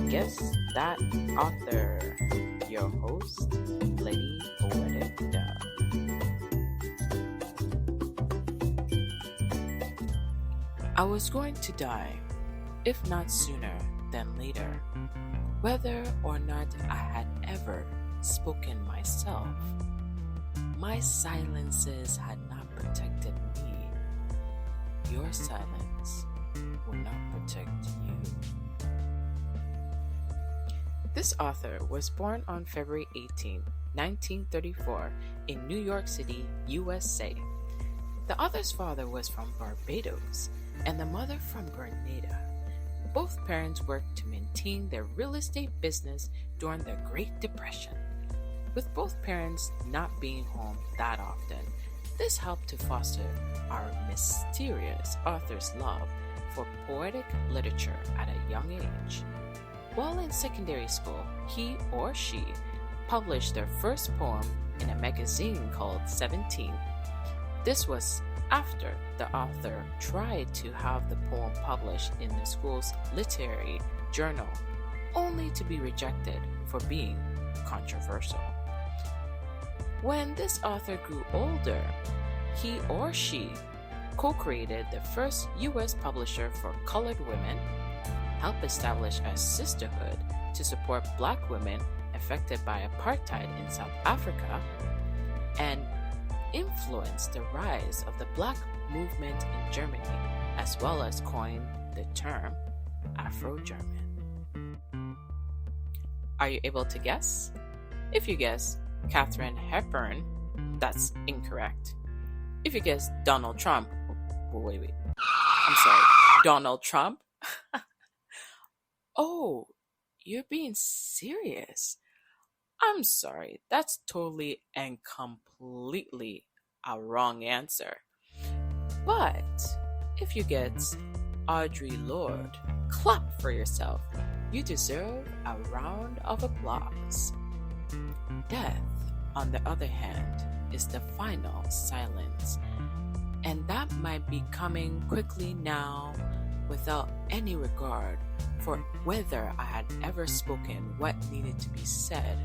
Guess That Author. Your host, Lady Poetic. I was going to die, if not sooner than later, whether or not I had ever spoken myself. My silences had not protected me. Your silence will not protect you. This author was born on February 18, 1934, in New York City, USA. The author's father was from Barbados and the mother from Grenada. Both parents worked to maintain their real estate business during the Great Depression. With both parents not being home that often, this helped to foster our mysterious author's love for poetic literature at a young age. While in secondary school, he or she published their first poem in a magazine called 17. This was after the author tried to have the poem published in the school's literary journal, only to be rejected for being controversial. When this author grew older, he or she co-created the first U.S. publisher for colored women, helped establish a sisterhood to support Black women affected by apartheid in South Africa, and influenced the rise of the Black movement in Germany, as well as coined the term Afro-German. Are you able to guess? If you guess Katherine Hepburn, that's incorrect. If you guess Donald Trump, Donald Trump? Oh, you're being serious. I'm sorry, that's totally and completely a wrong answer. But if you get Audre Lorde, clap for yourself. You deserve a round of applause. Death, on the other hand, is the final silence, and that might be coming quickly now without any regard for whether I had ever spoken what needed to be said,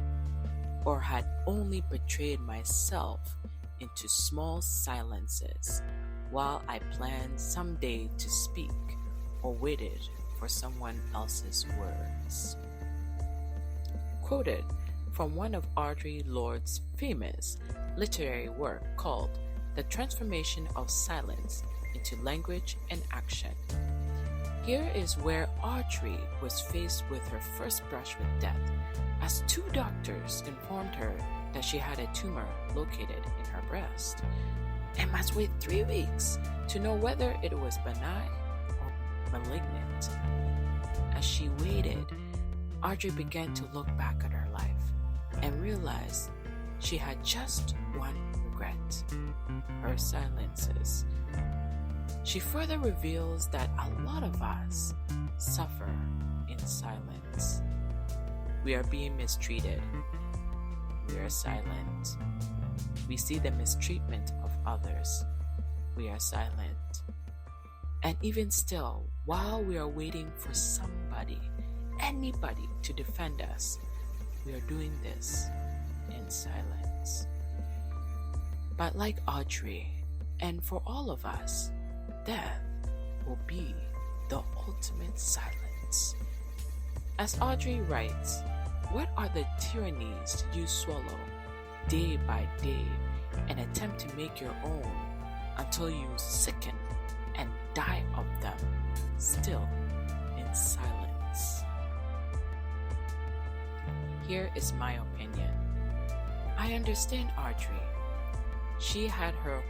or had only betrayed myself into small silences while I planned someday to speak or waited for someone else's words. Quoted from one of Audre Lorde's famous literary work called The Transformation of Silence into Language and Action. Here is where Audre was faced with her first brush with death, as two doctors informed her that she had a tumor located in her breast and must wait 3 weeks to know whether it was benign or malignant. As she waited, Audre began to look back at her life and realized she had just one regret: her silences. She further reveals that a lot of us suffer in silence. We are being mistreated. We are silent. We see the mistreatment of others. We are silent. And even still, while we are waiting for somebody, anybody to defend us, we are doing this in silence. But like Audre, and for all of us, death will be the ultimate silence. As Audre writes, what are the tyrannies you swallow day by day and attempt to make your own until you sicken and die of them, still in silence? Here is my opinion. I understand Audre. She had her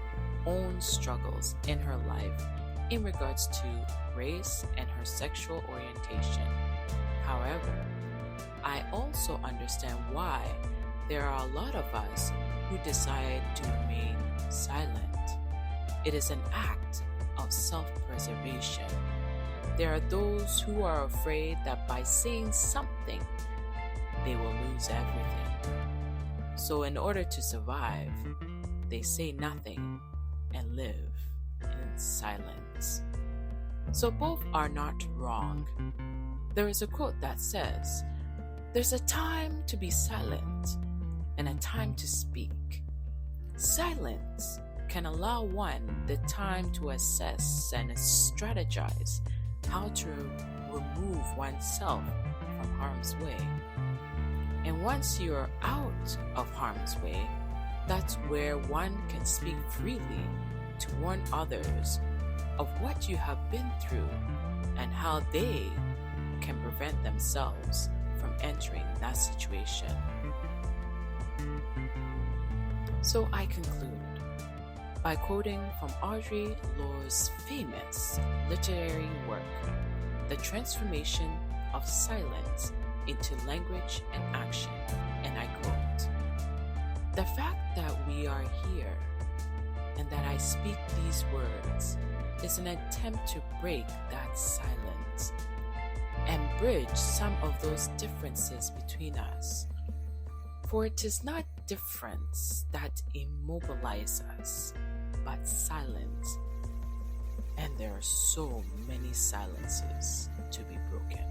own struggles in her life in regards to race and her sexual orientation. However, I also understand why there are a lot of us who decide to remain silent. It is an act of self-preservation. There are those who are afraid that by saying something, they will lose everything. So in order to survive, they say nothing and live in silence. So both are not wrong. There is a quote that says, "There's a time to be silent and a time to speak." Silence can allow one the time to assess and strategize how to remove oneself from harm's way. And once you're out of harm's way, that's where one can speak freely to warn others of what you have been through and how they can prevent themselves from entering that situation. So I conclude by quoting from Audre Lorde's famous literary work, The Transformation of Silence into Language and Action, and I quote, "The fact that we are here and that I speak these words is an attempt to break that silence and bridge some of those differences between us. For it is not difference that immobilizes us, but silence. And there are so many silences to be broken."